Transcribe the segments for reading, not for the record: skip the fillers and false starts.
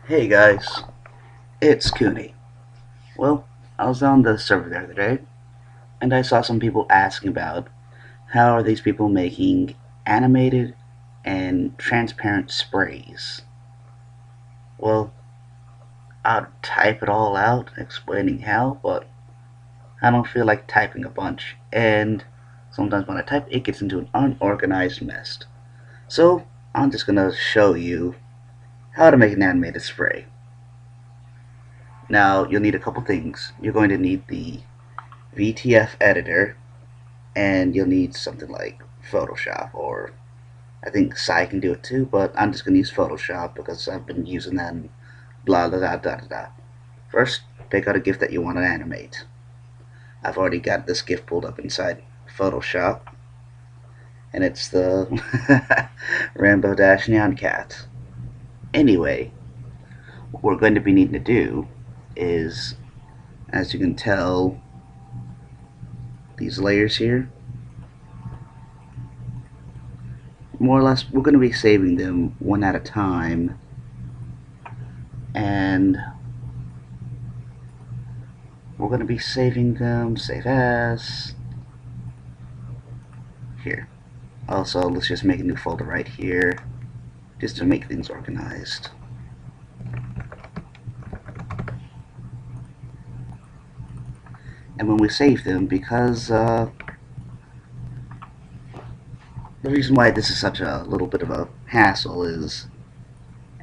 Hey guys, it's Cooney. Well, I was on the server the other day, and I saw some people asking about how are these people making animated and transparent sprays. Well, I'd type it all out explaining how, but I don't feel like typing a bunch, and sometimes when I type, it gets into an unorganized mess. So, I'm just gonna show you how to make an animated spray. Now, you'll need a couple things. You're going to need the VTF editor, and you'll need something like Photoshop, or I think Sai can do it too, but I'm just going to use Photoshop because I've been using that and blah blah blah blah blah. First, pick out a GIF that you want to animate. I've already got this GIF pulled up inside Photoshop, and it's the Rambo Dash Neon Cat. Anyway, what we're going to be needing to do is, as you can tell, these layers here, more or less, we're going to be saving them one at a time, and we're going to be saving them, save as, here. Also, let's just make a new folder right here, just to make things organized. And when we save them, because the reason why this is such a little bit of a hassle is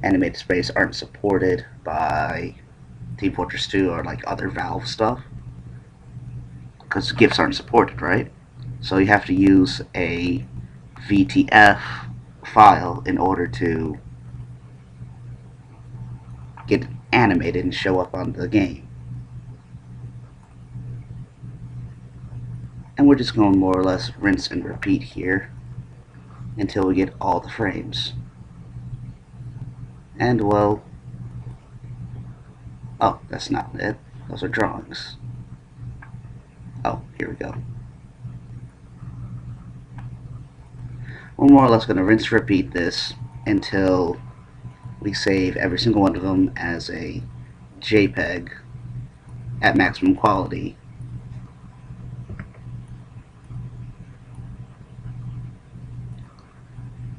animated sprays aren't supported by Team Fortress 2 or like other Valve stuff, because GIFs aren't supported, right? So you have to use a VTF file in order to get animated and show up on the game. And we're just going to more or less rinse and repeat here until we get all the frames. And well, oh, that's not it. Those are drawings. Oh, here we go. We're more or less going to rinse and repeat this until we save every single one of them as a JPEG at maximum quality.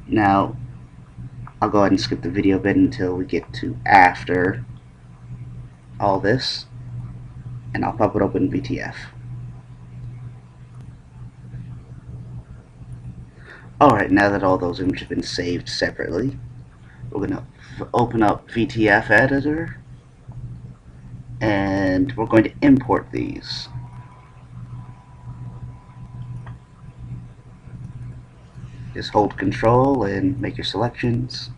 Now, I'll go ahead and skip the video bit until we get to after all this, and I'll pop it up in VTF. Alright, now that all those images have been saved separately, we're going to open up VTF editor, and we're going to import these. Just hold control and make your selections.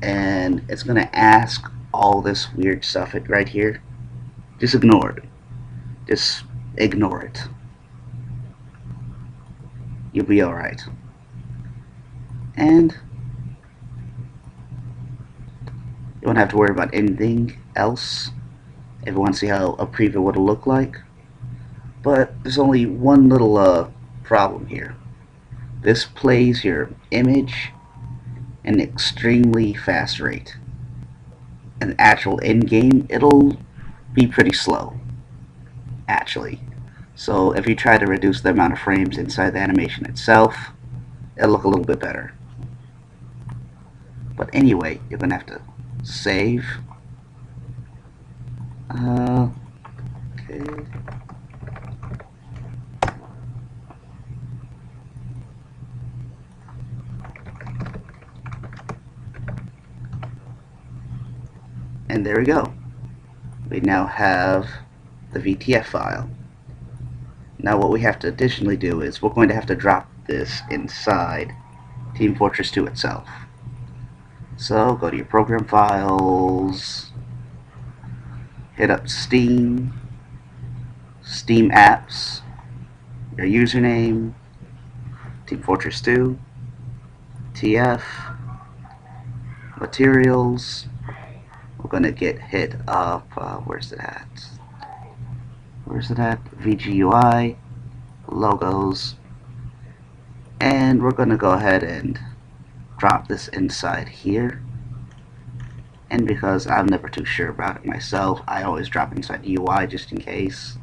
And it's going to ask all this weird stuff right here. Just ignore it. Just ignore it. You'll be alright. And you won't have to worry about anything else if you want to see how a preview would look like. But there's only one little problem here. This plays your image at an extremely fast rate. An actual in-game, it'll be pretty slow, actually. So if you try to reduce the amount of frames inside the animation itself, it'll look a little bit better. But anyway, you're gonna have to save. Okay. And there we go. We now have the VTF file. Now what we have to additionally do is we're going to have to drop this inside Team Fortress 2 itself. So go to your program files, hit up Steam, Steam apps, your username, Team Fortress 2, TF, materials. We're going to get hit up, where's it at? VGUI, logos, and we're going to go ahead and drop this inside here. And because I'm never too sure about it myself, I always drop inside the UI just in case.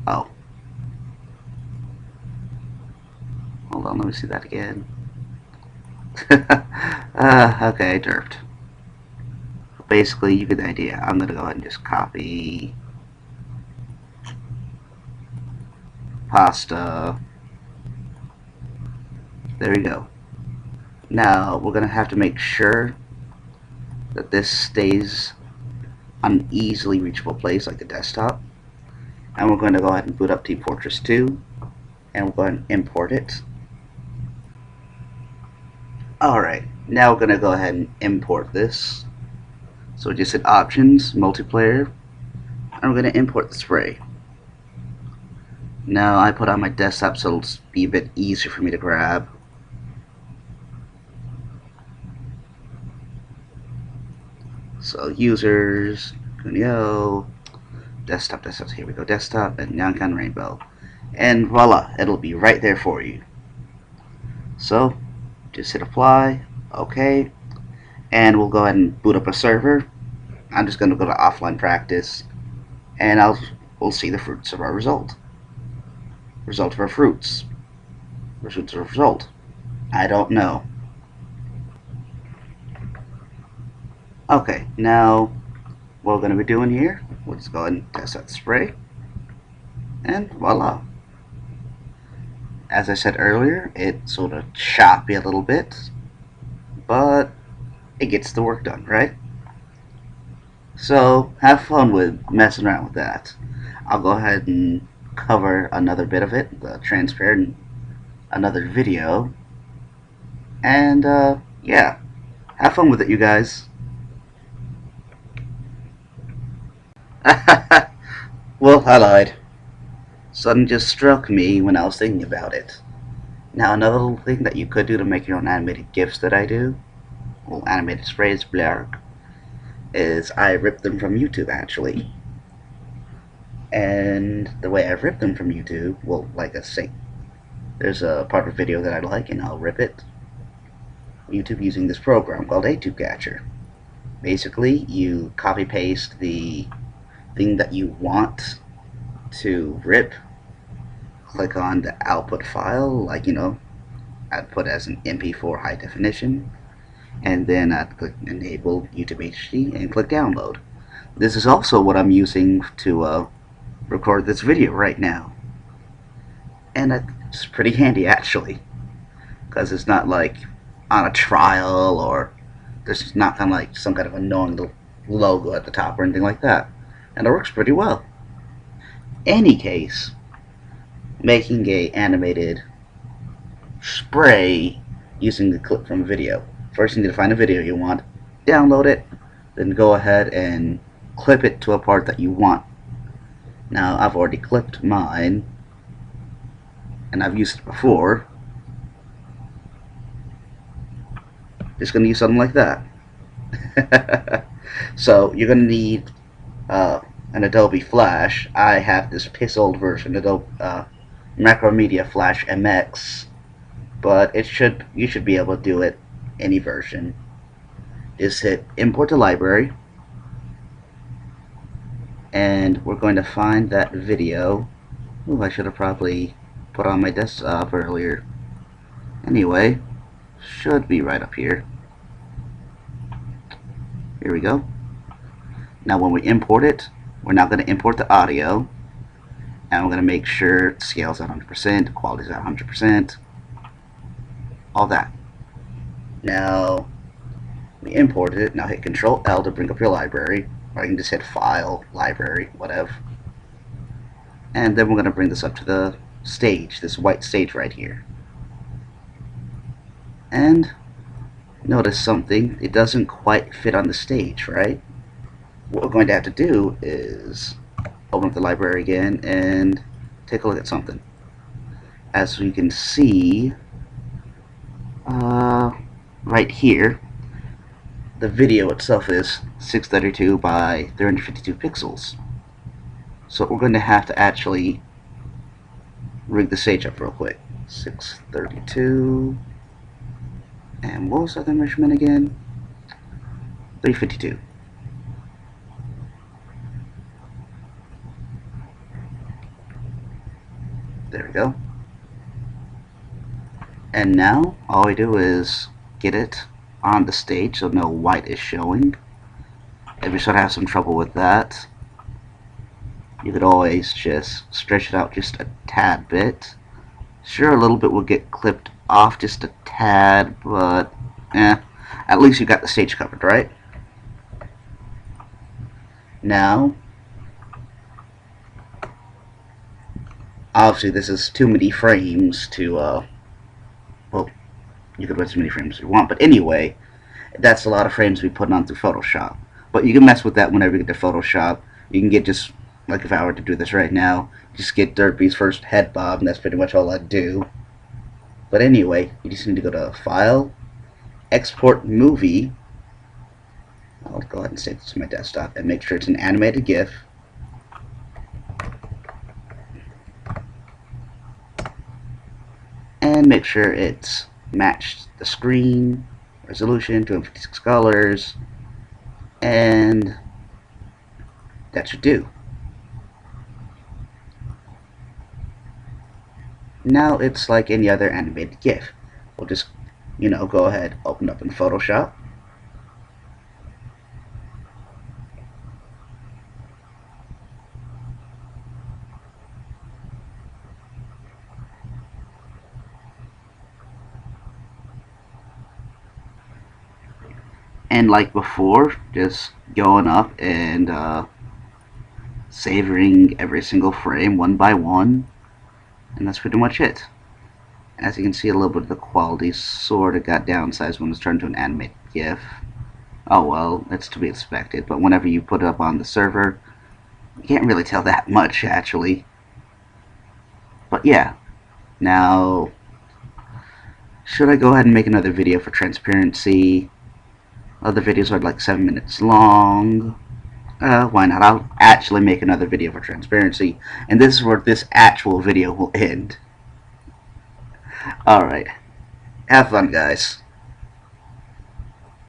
Oh. Hold on, let me see that again. Okay, I derped. Basically, you get the idea. I'm gonna go ahead and just copy pasta. There we go. Now, we're gonna have to make sure that this stays on an easily reachable place like the desktop. And we're going to go ahead and boot up Team Fortress 2, and we'll go ahead and import it. Alright, now we're going to go ahead and import this. So we just hit Options, Multiplayer, and we're going to import the spray. Now I put on my desktop so it'll be a bit easier for me to grab. So users, Kunio, desktop, here we go, desktop, and Nyankan Rainbow. And voila, it'll be right there for you. So, just hit apply, okay, and we'll go ahead and boot up a server. I'm just going to go to offline practice, and we'll see the fruits of our result. Result of our fruits. Results of our result. I don't know. Okay, now what we're going to be doing here, we'll just go ahead and test out the spray, and voila. As I said earlier, it's sort of choppy a little bit, but it gets the work done, right? So have fun with messing around with that. I'll go ahead and cover another bit of it, the transparent, another video, and yeah, have fun with it, you guys. Well, I lied. Something just struck me when I was thinking about it. Now, another little thing that you could do to make your own animated GIFs that I do, well, animated sprays, blark, is I rip them from YouTube, actually. And the way I rip them from YouTube, well, like I say, there's a part of a video that I like, and I'll rip it YouTube using this program called A-Tube Catcher. Basically, you copy paste the thing that you want to rip, click on the output file, like, you know, I'd put as an MP4 high definition, and then I'd click enable YouTube HD and click download. This is also what I'm using to record this video right now, and it's pretty handy actually, because it's not like on a trial, or there's not kind of like some kind of annoying little logo at the top or anything like that, and it works pretty well. Any case, making a animated spray using the clip from a video. First you need to find a video you want, download it, then go ahead and clip it to a part that you want. Now I've already clipped mine, and I've used it before. Just going to use something like that. So you're going to need an Adobe Flash. I have this piss old version, Adobe Macromedia Flash MX, but you should be able to do it any version. Just hit import to library, and we're going to find that video. Ooh, I should have probably put on my desktop earlier. Anyway, should be right up here. Here we go. Now when we import it, we're now going to import the audio, and we're going to make sure it scales at 100%, quality is at 100%, all that. Now we imported it. Now hit Control L to bring up your library, or you can just hit File, Library, whatever. And then we're going to bring this up to the stage, this white stage right here. And notice something, it doesn't quite fit on the stage, right? What we're going to have to do is open up the library again and take a look at something. As we can see, right here, the video itself is 632 by 352 pixels. So we're going to have to actually rig the stage up real quick. 632. And what was the other measurement again? 352. There we go. And now all we do is get it on the stage so no white is showing. If you sort of have some trouble with that, you could always just stretch it out just a tad bit. Sure, a little bit will get clipped off just a tad, but at least you got the stage covered, right? Now, obviously this is too many frames to, well, you could put as many frames as you want, but anyway, that's a lot of frames to be put on through Photoshop. But you can mess with that whenever you get to Photoshop. You can get just, like if I were to do this right now, just get Derpy's first head bob, and that's pretty much all I'd do. But anyway, you just need to go to File, Export Movie. I'll go ahead and save this to my desktop and make sure it's an animated GIF. And make sure it's matched the screen, resolution, 256 colors, and that should do. Now it's like any other animated GIF. We'll just, go ahead, open up in Photoshop. And like before, just going up and savoring every single frame one by one. And that's pretty much it. As you can see, a little bit of the quality sort of got downsized when it's turned to an animated GIF. Oh well, it's to be expected. But whenever you put it up on the server, you can't really tell that much, actually. But yeah. Now, should I go ahead and make another video for transparency? Other videos are like 7 minutes long. Why not? I'll actually make another video for transparency, and this is where this actual video will end. Alright. Have fun, guys.